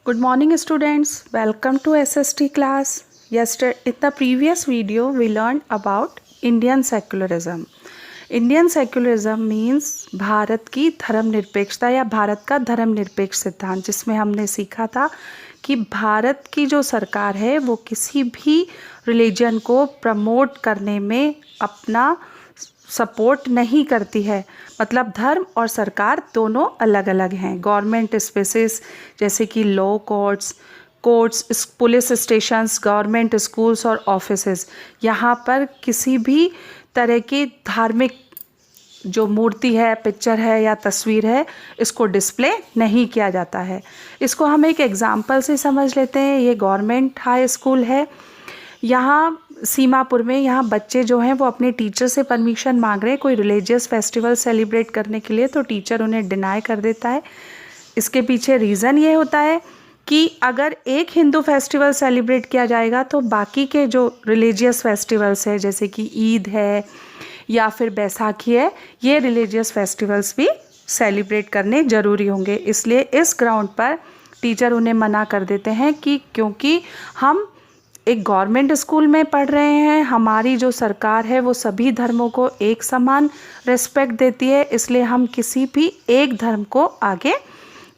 Good morning students, welcome to SST class. Yesterday in the previous video we learned about Indian secularism. Indian secularism means Bharat की धर्मनिरपेक्षता या भारत का धर्मनिरपेक्ष सिद्धांत, जिसमें हमने सीखा था कि भारत की जो सरकार है वो किसी भी रिलीजन को प्रमोट करने में अपना सपोर्ट नहीं करती है। मतलब धर्म और सरकार दोनों अलग अलग हैं। गवर्नमेंट स्पेसेस जैसे कि law courts, police stations, government schools और ऑफिसेस, यहाँ पर किसी भी तरह की धार्मिक जो मूर्ति है, पिक्चर है या तस्वीर है, इसको डिस्प्ले नहीं किया जाता है। इसको हम एक एग्जाम्पल से समझ लेते हैं। ये गवर्नमेंट हाई स्कूल है, यहाँ सीमापुर में। यहाँ बच्चे जो हैं वो अपने टीचर से परमिशन मांग रहे हैं कोई रिलीजियस फेस्टिवल सेलिब्रेट करने के लिए, तो टीचर उन्हें डिनाई कर देता है। इसके पीछे रीज़न ये होता है कि अगर एक हिंदू फेस्टिवल सेलिब्रेट किया जाएगा तो बाकी के जो रिलीजियस फेस्टिवल्स है जैसे कि ईद है या फिर बैसाखी है, ये रिलीजियस फेस्टिवल्स भी सेलिब्रेट करने ज़रूरी होंगे। इसलिए इस ग्राउंड पर टीचर उन्हें मना कर देते हैं कि क्योंकि हम एक गवर्नमेंट स्कूल में पढ़ रहे हैं, हमारी जो सरकार है वो सभी धर्मों को एक समान रिस्पेक्ट देती है, इसलिए हम किसी भी एक धर्म को आगे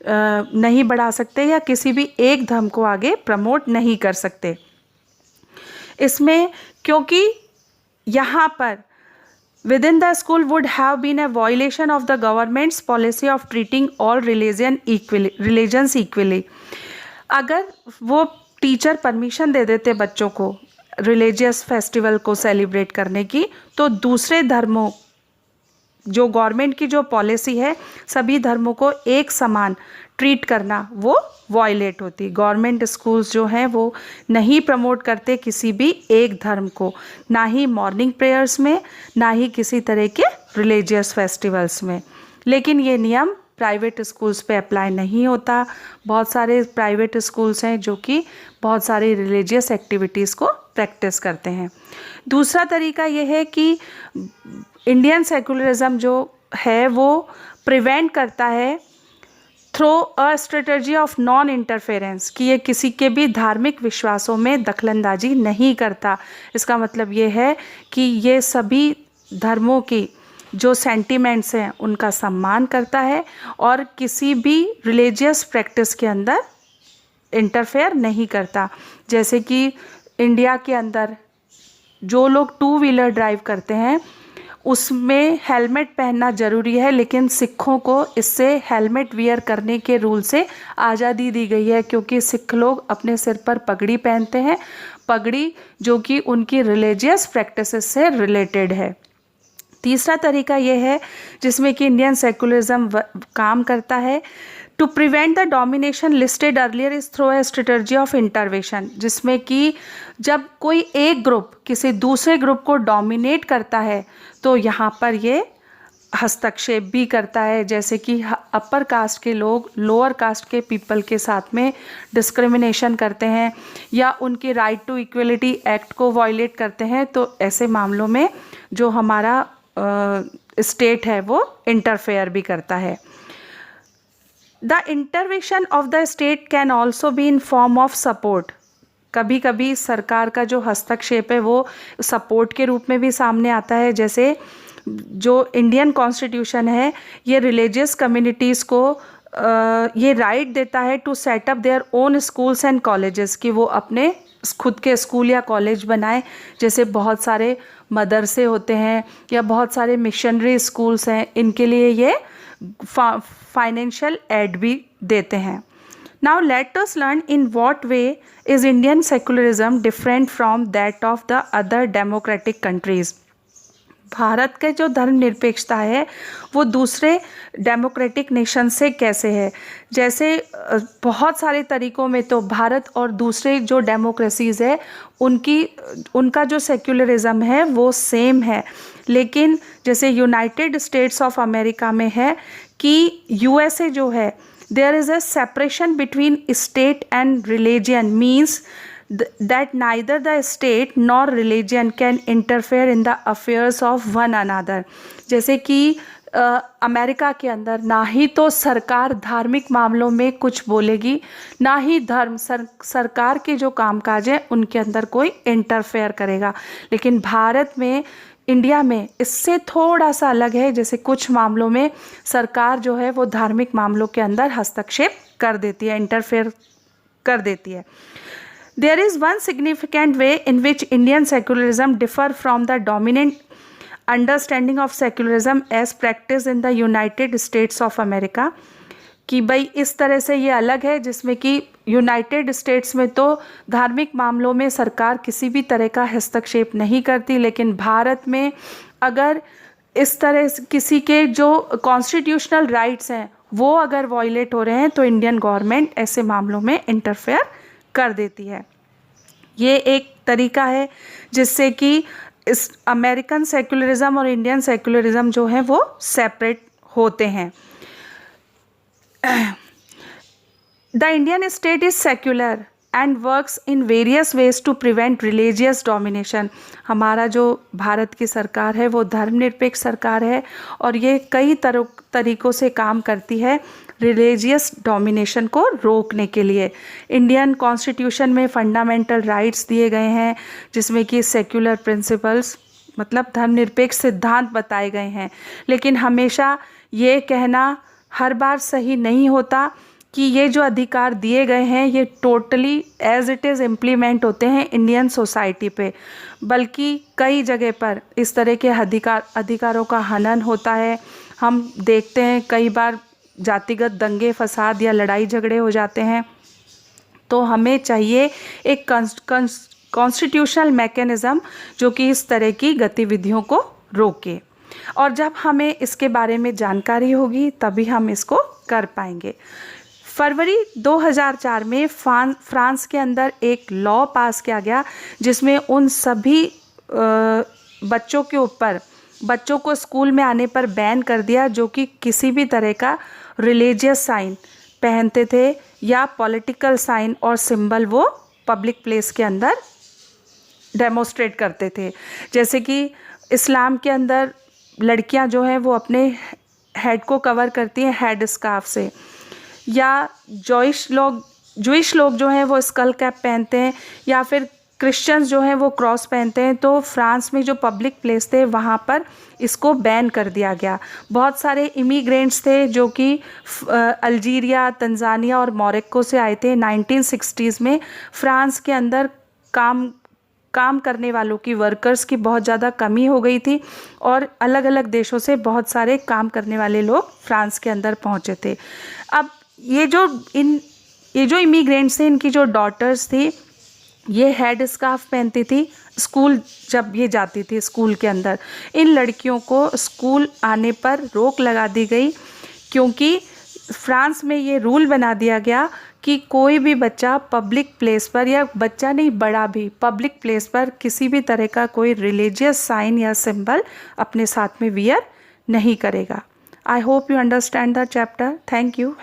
नहीं बढ़ा सकते या किसी भी एक धर्म को आगे प्रमोट नहीं कर सकते। इसमें क्योंकि यहाँ पर within the school would have been a violation of the government's policy of treating all religions equally. अगर वो टीचर परमिशन दे देते बच्चों को रिलीजियस फेस्टिवल को सेलिब्रेट करने की, तो दूसरे धर्मों, जो गवर्नमेंट की जो पॉलिसी है सभी धर्मों को एक समान ट्रीट करना, वो वायलेट होती। गवर्नमेंट स्कूल्स जो हैं वो नहीं प्रमोट करते किसी भी एक धर्म को, ना ही मॉर्निंग प्रेयर्स में, ना ही किसी तरह के रिलीजियस फेस्टिवल्स में। लेकिन ये नियम प्राइवेट स्कूल्स पे अप्लाई नहीं होता। बहुत सारे प्राइवेट स्कूल्स हैं जो कि बहुत सारी रिलीजियस एक्टिविटीज़ को प्रैक्टिस करते हैं। दूसरा तरीका ये है कि इंडियन सेकुलरिज्म जो है वो प्रिवेंट करता है through a strategy of non interference, कि ये किसी के भी धार्मिक विश्वासों में दखलंदाजी नहीं करता। इसका मतलब ये है कि ये सभी धर्मों की जो सेंटिमेंट्स हैं उनका सम्मान करता है और किसी भी रिलीजियस प्रैक्टिस के अंदर इंटरफेयर नहीं करता। जैसे कि इंडिया के अंदर जो लोग टू व्हीलर ड्राइव करते हैं उसमें हेलमेट पहनना ज़रूरी है, लेकिन सिखों को इससे हेलमेट वियर करने के रूल से आज़ादी दी गई है, क्योंकि सिख लोग अपने सिर पर पगड़ी पहनते हैं, पगड़ी जो कि उनकी रिलीजियस प्रैक्टिसेस से रिलेटेड है। तीसरा तरीका ये है जिसमें कि इंडियन सेकुलरिज्म काम करता है, to prevent the domination listed earlier is through a strategy of intervention, जिसमें कि जब कोई एक ग्रुप किसी दूसरे ग्रुप को डोमिनेट करता है तो यहाँ पर ये हस्तक्षेप भी करता है। जैसे कि अपर कास्ट के लोग लोअर कास्ट के पीपल के साथ में डिस्क्रिमिनेशन करते हैं या उनके राइट टू इक्वलिटी एक्ट को वायलेट करते हैं, तो ऐसे मामलों में जो हमारा स्टेट है वो इंटरफेयर भी करता है। The intervention of the state can also be in form of support. कभी कभी सरकार का जो हस्तक्षेप है वो सपोर्ट के रूप में भी सामने आता है। जैसे जो इंडियन कॉन्स्टिट्यूशन है ये रिलीजियस कम्युनिटीज़ को ये राइट देता है to set up their own schools and colleges, कि वो अपने खुद के स्कूल या कॉलेज बनाए। जैसे बहुत सारे मदरसे होते हैं या बहुत सारे मिशनरी स्कूल्स हैं, इनके लिए ये फाइनेंशियल एड भी देते हैं। Now let us learn in what way is Indian secularism different from that of the other democratic countries. Bharat के जो धर्मनिरपेक्षता है वो दूसरे डेमोक्रेटिक नेशन से कैसे है। जैसे बहुत सारे तरीक़ों में तो भारत और दूसरे जो डेमोक्रेसीज़ है उनका जो सेक्युलरिज्म है वो सेम है, लेकिन जैसे यूनाइटेड स्टेट्स ऑफ अमेरिका में है कि यूएसए जो है there is a separation between state and religion, means that neither the state nor religion can interfere in the affairs of one another। जैसे कि अमेरिका के अंदर ना ही तो सरकार धार्मिक मामलों में कुछ बोलेगी, ना ही सरकार के जो कामकाज है उनके अंदर कोई इंटरफेयर करेगा। लेकिन भारत में, इंडिया में इससे थोड़ा सा अलग है। जैसे कुछ मामलों में सरकार जो है वो धार्मिक मामलों के अंदर हस्तक्षेप कर देती है, इंटरफेयर कर देती है। There is one significant way in which Indian secularism differ from the dominant understanding of secularism as practiced in the United States of America, कि भाई इस तरह से ये अलग है जिसमें कि यूनाइटेड स्टेट्स में तो धार्मिक मामलों में सरकार किसी भी तरह का हस्तक्षेप नहीं करती, लेकिन भारत में अगर इस तरह किसी के जो कॉन्स्टिट्यूशनल राइट्स हैं वो अगर वॉयलेट हो रहे हैं तो इंडियन गवर्नमेंट ऐसे मामलों में इंटरफेयर कर देती है। ये एक तरीका है जिससे कि इस अमेरिकन सेक्युलरिज्म और इंडियन सेक्युलरिज्म जो है वो सेपरेट होते हैं। The Indian state is secular and works in various ways to prevent religious domination. हमारा जो भारत की सरकार है वो धर्मनिरपेक्ष सरकार है और ये कई तरीकों से काम करती है रिलीजियस डोमिनेशन को रोकने के लिए। इंडियन कॉन्स्टिट्यूशन में फंडामेंटल राइट्स दिए गए हैं जिसमें कि सेक्युलर प्रिंसिपल्स मतलब धर्मनिरपेक्ष सिद्धांत बताए गए हैं। लेकिन हमेशा ये कहना हर बार सही नहीं होता कि ये जो अधिकार दिए गए हैं ये totally as it is implement होते हैं इंडियन सोसाइटी पे, बल्कि कई जगह पर इस तरह के अधिकारों का हनन होता है। हम देखते हैं कई बार जातिगत दंगे फसाद या लड़ाई झगड़े हो जाते हैं। तो हमें चाहिए एक कॉन्स्टिट्यूशनल मैकेनिज़्म जो कि इस तरह की गतिविधियों को रोके, और जब हमें इसके बारे में जानकारी होगी तभी हम इसको कर पाएंगे। फरवरी 2004 में फ्रांस के अंदर एक लॉ पास किया गया जिसमें उन सभी बच्चों के ऊपर, बच्चों को स्कूल में आने पर बैन कर दिया जो कि किसी भी तरह का रिलीजियस साइन पहनते थे या पॉलिटिकल साइन और सिंबल वो पब्लिक प्लेस के अंदर डेमोस्ट्रेट करते थे। जैसे कि इस्लाम के अंदर लड़कियां जो हैं वो अपने हेड को कवर करती हैं हेड स्कार्फ से, या जॉइश लोग जो हैं वो स्कल कैप पहनते हैं, या फिर क्रिश्चियंस जो हैं वो क्रॉस पहनते हैं। तो फ्रांस में जो पब्लिक प्लेस थे वहाँ पर इसको बैन कर दिया गया। बहुत सारे इमिग्रेंट्स थे जो कि अल्जीरिया, तंजानिया और मोरक्को से आए थे 1960s में। फ्रांस के अंदर काम करने वालों की, वर्कर्स की बहुत ज़्यादा कमी हो गई थी और अलग अलग देशों से बहुत सारे काम करने वाले लोग फ्रांस के अंदर पहुँचे थे। अब ये जो इमिग्रेंट्स थे, इनकी जो डॉटर्स थी ये हेड स्कार्फ पहनती थी स्कूल जब ये जाती थी स्कूल के अंदर। इन लड़कियों को स्कूल आने पर रोक लगा दी गई क्योंकि फ्रांस में ये रूल बना दिया गया कि कोई भी बच्चा पब्लिक प्लेस पर, या बच्चा नहीं बड़ा भी, पब्लिक प्लेस पर किसी भी तरह का कोई रिलीजियस साइन या सिंबल अपने साथ में वियर नहीं करेगा। I hope you understand the chapter. Thank you.